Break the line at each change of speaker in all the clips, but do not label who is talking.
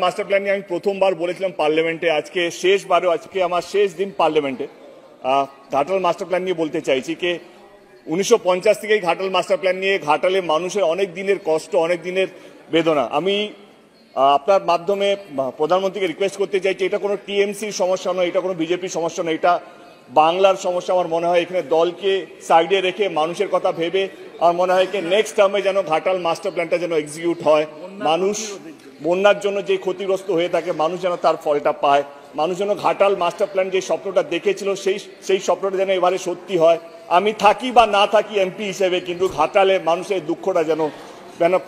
Master plan নিয়ে আমি প্রথমবার বলেছিলাম পার্লামেন্টে, আজকে শেষবারও, আজকে আমার শেষ দিন পার্লামেন্টে। ঘাটাল মাস্টার প্ল্যান নিয়ে বলতে চাইছি যে 1950 থেকেই ঘাটাল মাস্টার প্ল্যান নিয়ে ঘাটালে মানুষের অনেক দিনের কষ্ট, অনেক দিনের বেদনা। আমি আপনার মাধ্যমে প্রধানমন্ত্রীকে রিকোয়েস্ট করতে চাইছি, এটা কোনো টিএমসির সমস্যা নয়, এটা কোনো বিজেপির সমস্যা নয়, এটা বাংলার সমস্যা। আমার মনে হয় এখানে দলকে সাইডে রেখে মানুষের কথা ভেবে আমার মনে হয় নেক্সট টার্মে যেন ঘাটাল মাস্টার প্ল্যানটা যেন এক্সিকিউট হয়। মানুষ বন্যার জন্য যে ক্ষতিগ্রস্ত হয়ে থাকে, মানুষ যেন তার ফলটা পায়। মানুষ যেন ঘাটাল মাস্টার প্ল্যান যে স্বপ্নটা দেখেছিল সেই স্বপ্নটা যেন এবারে সত্যি হয়। আমি থাকি বা না থাকি এমপি হিসেবে, কিন্তু ঘাটালে মানুষের দুঃখটা যেন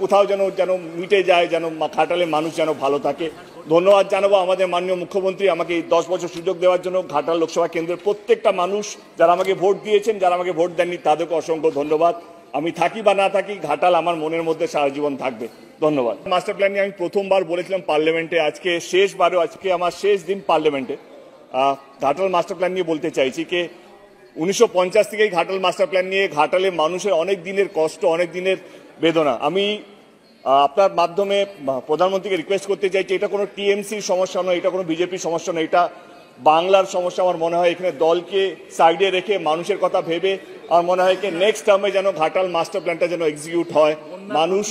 কোথাও যেন মিটে যায়, যেন ঘাটালে মানুষ যেন ভালো থাকে। ধন্যবাদ জানাবো আমাদের মাননীয় মুখ্যমন্ত্রী আমাকে এই 10 বছর সুযোগ দেওয়ার জন্য। ঘাটাল লোকসভা কেন্দ্রের প্রত্যেকটা মানুষ যারা আমাকে ভোট দিয়েছেন, যারা আমাকে ভোট দেননি, তাদেরকে অসংখ্য ধন্যবাদ। আমি থাকি বা না থাকি, ঘাটাল আমার মনের মধ্যে সারা জীবন থাকবে। ধন্যবাদ। মাস্টার প্ল্যান নিয়ে আমি প্রথমবার বলেছিলাম পার্লামেন্টে, আজকে শেষবারও, আজকে আমার শেষ দিন পার্লামেন্টে। ঘাটাল মাস্টার প্ল্যান নিয়ে বলতে চাইছি যে 1950 থেকেই ঘাটাল মাস্টার প্ল্যান নিয়ে ঘাটালে মানুষের অনেক দিনের কষ্ট, অনেক দিনের বেদনা। আমি আপনার মাধ্যমে প্রধানমন্ত্রীকে রিকোয়েস্ট করতে চাইছি, এটা কোনো টিএমসির সমস্যা নয়, এটা কোনো বিজেপির সমস্যা নয়, এটা বাংলার সমস্যা। আমার মনে হয় এখানে দলকে সাইডে রেখে মানুষের কথা ভেবে আমার মনে হয় নেক্সট টার্মে যেন ঘাটাল মাস্টার প্ল্যানটা যেন এক্সিকিউট হয়। মানুষ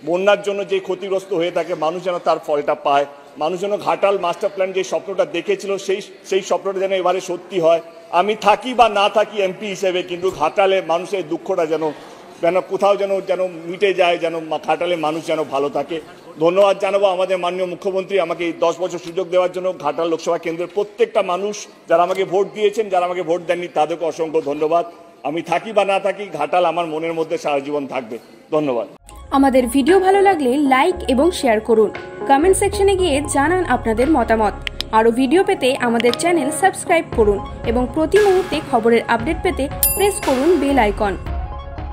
বন্যার জন্য যে ক্ষতিগ্রস্ত হয়ে থাকে, মানুষ যেন তার ফলটা পায়। মানুষ যেন ঘাটাল মাস্টার প্ল্যান যে স্বপ্নটা দেখেছিল সেই স্বপ্নটা যেন এবারে সত্যি হয়। আমি থাকি বা না থাকি এমপি হিসেবে, কিন্তু ঘাটালে মানুষের দুঃখটা যেন কোথাও যেন মিটে যায়, যেন ঘাটালে মানুষ যেন ভালো থাকে। ধন্যবাদ জানাবো আমাদের মাননীয় মুখ্যমন্ত্রী আমাকে এই 10 বছর সুযোগ দেওয়ার জন্য। ঘাটাল লোকসভা কেন্দ্রের প্রত্যেকটা মানুষ যারা আমাকে ভোট দিয়েছেন, যারা আমাকে ভোট দেননি, তাদেরকে অসংখ্য ধন্যবাদ। আমি থাকি বা না থাকি, ঘাটাল আমার মনের মধ্যে সারা জীবন থাকবে। ধন্যবাদ।
আমাদের ভিডিও ভালো লাগলে লাইক এবং শেয়ার করুন। কমেন্ট সেকশনে গিয়ে জানান আপনাদের মতামত। আরও ভিডিও পেতে আমাদের চ্যানেল সাবস্ক্রাইব করুন এবং প্রতি মুহূর্তে খবরের আপডেট পেতে প্রেস করুন বেল আইকন।